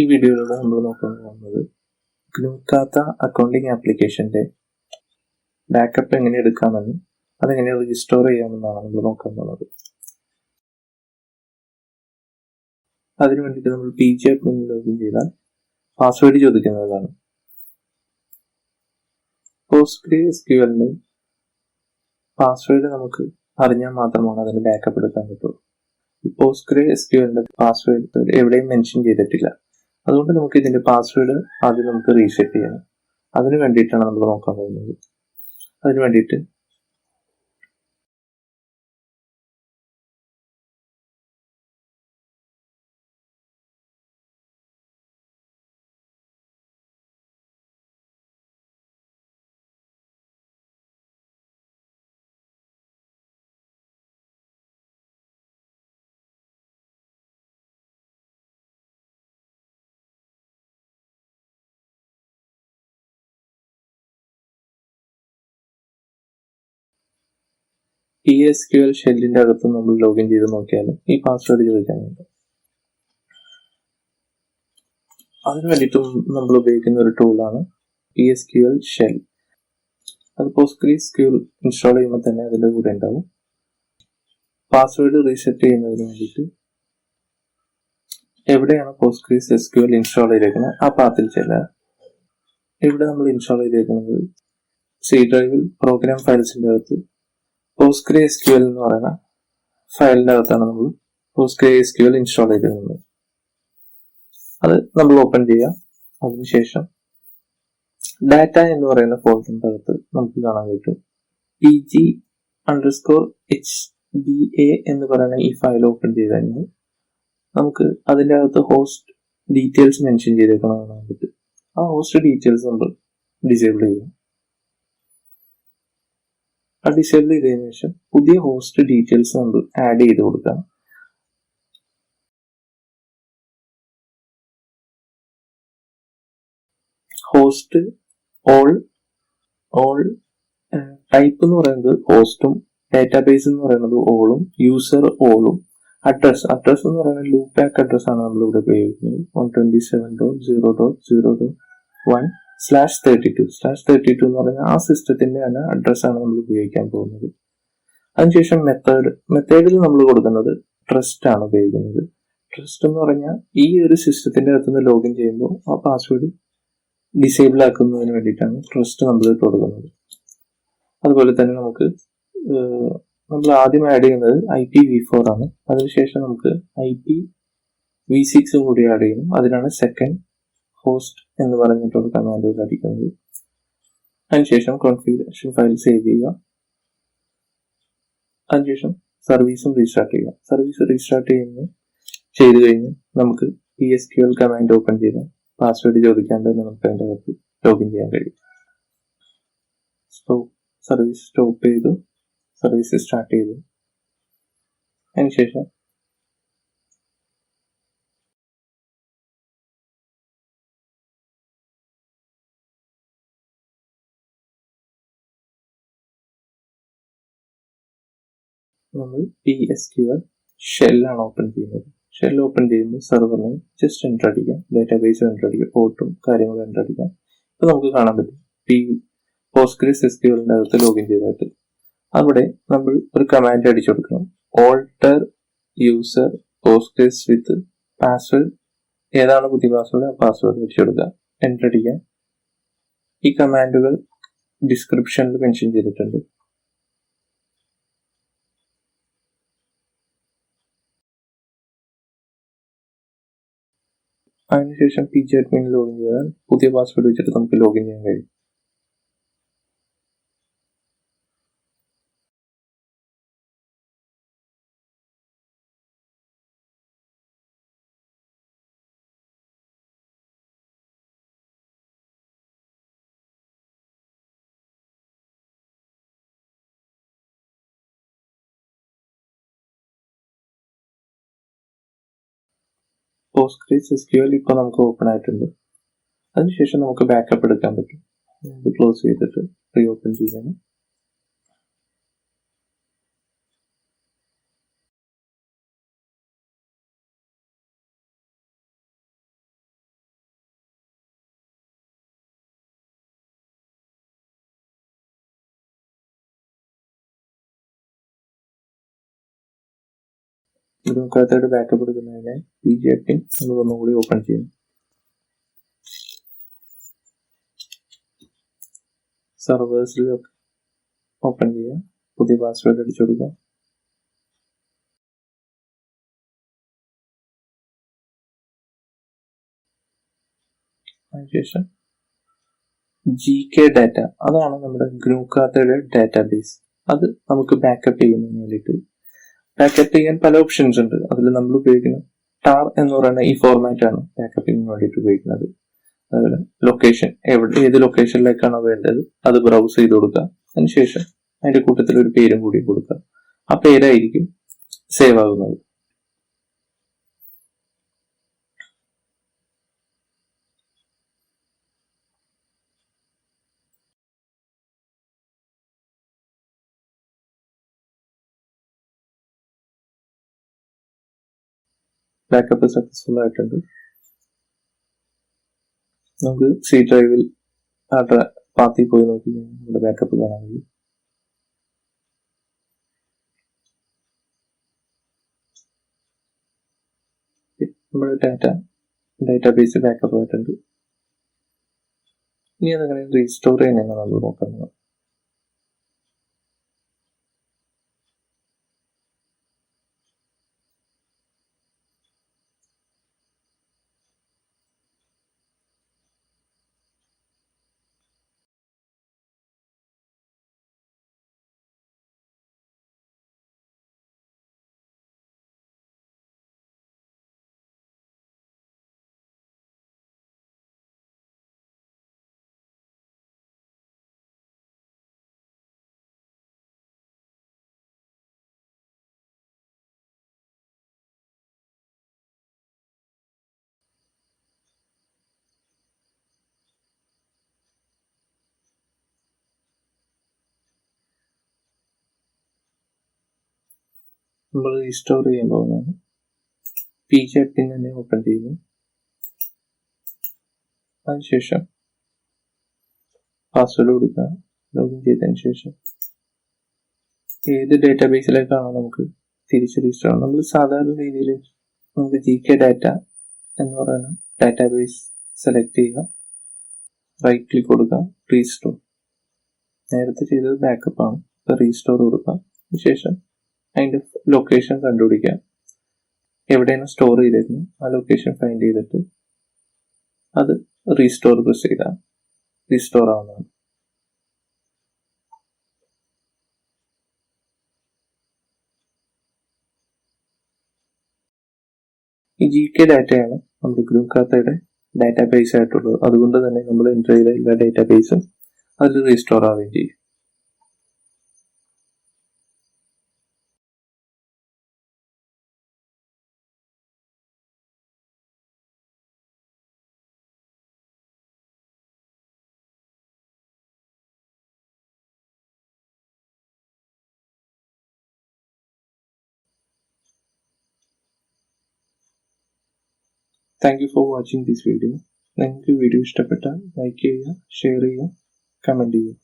ഈ വീഡിയോയിലൂടെ നമ്മൾ നോക്കാൻ പോകുന്നത് GNUKhata അക്കൗണ്ടിംഗ് ആപ്ലിക്കേഷന്റെ ബാക്കപ്പ് എങ്ങനെ എടുക്കാമെന്നും അതെങ്ങനെ റീസ്റ്റോർ ചെയ്യാമെന്നാണ് നമ്മൾ നോക്കാൻ പോകുന്നത്. അതിനു വേണ്ടിയിട്ട് നമ്മൾ PG അക്കൗണ്ടിൽ ലോഗിൻ ചെയ്താൽ പാസ്വേഡ് ചോദിക്കുന്നതാണ്. PostgreSQLന്റെ പാസ്വേഡ് നമുക്ക് അറിഞ്ഞാൽ മാത്രമാണ് അതിന് ബാക്കപ്പ് എടുക്കാൻ പറ്റുള്ളൂ. ഈ PostgreSQLന്റെ പാസ്വേഡ് എവിടെയും മെൻഷൻ ചെയ്തിട്ടില്ല. അതുകൊണ്ട് നമുക്ക് ഇതിന്റെ പാസ്വേഡ് ആദ്യം നമുക്ക് റീസെറ്റ് ചെയ്യണം. അതിന് വേണ്ടിയിട്ടാണ് നമ്മൾ നോക്കാൻ പോകുന്നത്. അതിന് വേണ്ടിയിട്ട് PSQL ഷെല്ലിന്റെ അകത്ത് നമ്മൾ ലോഗിൻ ചെയ്ത് നോക്കിയാലും ഈ പാസ്വേഡ് ചോദിക്കാനുണ്ട്. അതിന് വേണ്ടിയിട്ടും നമ്മൾ ഉപയോഗിക്കുന്ന ഒരു ടൂളാണ് PSQL ഷെൽ. അത് PostgreSQL ഇൻസ്റ്റാൾ ചെയ്യുമ്പോൾ തന്നെ അതിൻ്റെ കൂടെ ഉണ്ടാവും. പാസ്വേഡ് റീസെറ്റ് ചെയ്യുന്നതിന് വേണ്ടിയിട്ട് എവിടെയാണ് PostgreSQL ഇൻസ്റ്റാൾ ചെയ്തേക്കുന്നത് ആ പാത്തിൽ ചെല്ലുക. ഇവിടെ നമ്മൾ ഇൻസ്റ്റാൾ ചെയ്തേക്കുന്നത് C ഡ്രൈവിൽ പ്രോഗ്രാം ഫയൽസിൻ്റെ അകത്ത് PostgreSQL എന്ന് പറയുന്ന ഫയലിൻ്റെ അകത്താണ് നമ്മൾ PostgreSQL ഇൻസ്റ്റാൾ ചെയ്തിരുന്നത്. അത് നമ്മൾ ഓപ്പൺ ചെയ്യുക. അതിനുശേഷം ഡാറ്റ എന്ന് പറയുന്ന ഫോൾഡറിൻ്റെ അകത്ത് നമുക്ക് കാണാൻ പറ്റും PG_HBA എന്ന് പറയുന്ന ഈ ഫയൽ ഓപ്പൺ ചെയ്ത് കഴിഞ്ഞാൽ നമുക്ക് അതിൻ്റെ അകത്ത് ഹോസ്റ്റ് ഡീറ്റെയിൽസ് മെൻഷൻ ചെയ്തേക്കണമെന്ന് കാണാൻ പറ്റും. ആ ഹോസ്റ്റ് ഡീറ്റെയിൽസ് നമ്മൾ ഡിസേബിൾ ചെയ്യുക. ആ ഡിസേബിൾ ചെയ്തതിനു ശേഷം പുതിയ ഹോസ്റ്റ് ഡീറ്റെയിൽസ് നമ്മൾ ആഡ് ചെയ്ത് കൊടുക്കാം. ഹോസ്റ്റ് ഓൾ ടൈപ്പ് എന്ന് പറയുന്നത് ഹോസ്റ്റും ഡാറ്റാബേസ് എന്ന് പറയുന്നത് ഓളും യൂസർ ഓളും അഡ്രസ് എന്ന് പറയുന്നത് ലൂപ്പ് ബാക്ക് അഡ്രസ് ആണ് നമ്മൾ ഇവിടെ ഉപയോഗിക്കുന്നത്. 127.0.1/32 എന്ന് പറഞ്ഞാൽ ആ സിസ്റ്റത്തിന്റെ തന്നെ അഡ്രസ്സാണ് നമ്മൾ ഉപയോഗിക്കാൻ പോകുന്നത്. അതിനുശേഷം മെത്തേഡിൽ നമ്മൾ കൊടുക്കുന്നത് ട്രസ്റ്റ് ആണ് ഉപയോഗിക്കുന്നത്. ട്രസ്റ്റ് എന്ന് പറഞ്ഞാൽ ഈ ഒരു സിസ്റ്റത്തിന്റെ അകത്തുനിന്ന് ലോഗിൻ ചെയ്യുമ്പോൾ ആ പാസ്വേഡ് ഡിസേബിൾ ആക്കുന്നതിന് വേണ്ടിയിട്ടാണ് ട്രസ്റ്റ് നമ്മൾ കൊടുക്കുന്നത്. അതുപോലെ തന്നെ നമുക്ക് നമ്മൾ ആദ്യം ആഡ് ചെയ്യുന്നത് IPv4 ആണ്. അതിനുശേഷം നമുക്ക് IPv6 കൂടി ആഡ് ചെയ്യണം. അതിനാണ് സെക്കൻഡ് ഹോസ്റ്റ് എന്ന് പറഞ്ഞിട്ടുള്ള കമാൻഡ് അടിക്കുന്നത്. അതിനുശേഷം കോൺഫിഗറേഷൻ ഫയൽ സേവ് ചെയ്യുക. അതിനുശേഷം സർവീസും റീസ്റ്റാർട്ട് ചെയ്യുക. സർവീസ് റീസ്റ്റാർട്ട് ചെയ്ത് കഴിഞ്ഞ് നമുക്ക് PSQL കമാൻഡ് ഓപ്പൺ ചെയ്ത് പാസ്വേഡ് ചോദിക്കാണ്ട് തന്നെ നമുക്ക് അതിൻ്റെ അകത്ത് ലോഗിൻ ചെയ്യാൻ കഴിയും. സർവീസ് സ്റ്റോപ്പ് ചെയ്തു, സർവീസ് സ്റ്റാർട്ട് ചെയ്തു. അതിനുശേഷം നമ്മൾ PSQL ഷെല്ലാണ് ഓപ്പൺ ചെയ്യുന്നത്. ഷെൽ ഓപ്പൺ ചെയ്യുമ്പോൾ സെർവറിന് ജസ്റ്റ് എൻ്റർ അടിക്കാം, ഡാറ്റാബേസ് എൻ്റർ അടിക്കാം, പോർട്ടും കാര്യങ്ങളും എൻ്റർ അടിക്കാം. ഇപ്പോൾ നമുക്ക് കാണാൻ പറ്റും PostgreSQLന്റെ അകത്ത് ലോഗിൻ ചെയ്തിട്ട് അവിടെ നമ്മൾ ഒരു കമാൻഡ് അടിച്ചു കൊടുക്കണം. ഓൾട്ടർ യൂസർ പോസ്റ്റ്ഗ്രേസ് വിത്ത് പാസ്വേഡ്. ഏതാണ് പുതിയ പാസ്വേഡ് ആ പാസ്വേഡ് അടിച്ചു കൊടുക്കുക, എൻ്റർ അടിക്കുക. ഈ കമാൻഡുകൾ ഡിസ്ക്രിപ്ഷനിൽ മെൻഷൻ ചെയ്തിട്ടുണ്ട്. അതിനുശേഷം PG അഡ്മിനിൽ ലോഗിൻ ചെയ്താൽ പുതിയ പാസ്വേഡ് വെച്ചിട്ട് നമുക്ക് ലോഗിൻ ചെയ്യാൻ കഴിയും. PostgreSQL ഇപ്പോൾ നമുക്ക് ഓപ്പൺ ആയിട്ടുണ്ട്. അതിനുശേഷം നമുക്ക് ബാക്കപ്പ് എടുക്കാൻ പറ്റും. ഇത് ക്ലോസ് ചെയ്തിട്ട് റീ ഓപ്പൺ ചെയ്യാൻ GNUKhata ബാക്കപ്പ് എടുക്കുന്നതിന് PGP നമ്മൾ ഒന്നുകൂടി ഓപ്പൺ ചെയ്യും. സർവേഴ്സിൽ ഓപ്പൺ ചെയ്യുക, പുതിയ പാസ്വേഡ് അടിച്ചു കൊടുക്കുക. അതിനുശേഷം GK ഡാറ്റ, അതാണ് നമ്മുടെ GNUKhata'യുടെ ഡാറ്റാബേസ്. അത് നമുക്ക് ബാക്കപ്പ് ചെയ്യുന്നതിന് വേണ്ടിയിട്ട് ബാക്കപ്പ് ചെയ്യാൻ പല ഓപ്ഷൻസ് ഉണ്ട്. അതിൽ നമ്മൾ ഉപയോഗിക്കുന്നത് ടാർ എന്ന് പറയുന്ന ഈ ഫോർമാറ്റ് ആണ് ബാക്കപ്പിങ്ങിന് വേണ്ടിയിട്ട് ഉപയോഗിക്കുന്നത്. അതുപോലെ ലൊക്കേഷൻ, ഏത് ലൊക്കേഷനിലേക്കാണോ വേണ്ടത് അത് ബ്രൗസ് ചെയ്ത് കൊടുക്കുക. അതിനുശേഷം അതിന്റെ കൂട്ടത്തിൽ ഒരു പേരും കൂടി കൊടുക്കുക. ആ പേരായിരിക്കും സേവ് ആകുന്നത്. ബാക്കപ്പ് സക്സസ്ഫുൾ ആയിട്ടുണ്ട്. നമുക്ക് സി ഡ്രൈവിൽ ആ പാത്തിൽ പോയി നോക്കി നമ്മുടെ ബാക്കപ്പ് കാണാൻ കഴിയും. നമ്മുടെ ഡാറ്റാബേസ് ബാക്കപ്പ് ആയിട്ടുണ്ട്. ഇനി അതങ്ങനെ റീസ്റ്റോർ ചെയ്യുന്നതാണ് നമ്മൾ നോക്കുന്നത്. നമ്മൾ റീസ്റ്റോർ ചെയ്യാൻ പോകുന്നതാണ്. PGP തന്നെ ഓപ്പൺ ചെയ്യുന്നു. അതിനുശേഷം പാസ്വേഡ് കൊടുക്കുക. ലോഗിൻ ചെയ്തതിന് ശേഷം ഏത് ഡാറ്റാബേസിലേക്കാണോ നമുക്ക് തിരിച്ച് റീസ്റ്റോർ ചെയ്യാം, നമ്മൾ സാധാരണ രീതിയിൽ നമുക്ക് GK ഡാറ്റ എന്ന് പറയുന്ന ഡാറ്റാബേസ് സെലക്ട് ചെയ്യുക, റൈറ്റ് ക്ലിക്ക് കൊടുക്കുക, റീസ്റ്റോർ. നേരത്തെ ചെയ്തത് ബാക്കപ്പ് ആണ്, റീസ്റ്റോർ കൊടുക്കുക. അതിനുശേഷം അതിന്റെ ലൊക്കേഷൻ കണ്ടുപിടിക്കുക, എവിടെയാണ് സ്റ്റോർ ചെയ്തേക്കുന്നത് ആ ലൊക്കേഷൻ ഫൈൻഡ് ചെയ്തിട്ട് അത് റീസ്റ്റോർ പ്രസ് ചെയ്താൽ റീസ്റ്റോർ ആവുന്നതാണ്. ഈ GK ഡാറ്റയാണ് നമ്മുടെ GNUKhata'യുടെ ഡാറ്റാബേസ് ആയിട്ടുള്ളത്. അതുകൊണ്ട് തന്നെ നമ്മൾ എൻ്റർ ചെയ്ത എല്ലാ ഡാറ്റാബേസും അതിൽ റീസ്റ്റോർ ആവുകയും ചെയ്യും. Thank you for watching this video. നിങ്ങൾക്ക് വീഡിയോ ഇഷ്ടപ്പെട്ടാൽ ലൈക്ക് ചെയ്യുക, ഷെയർ ചെയ്യുക, കമൻറ്റ് ചെയ്യുക.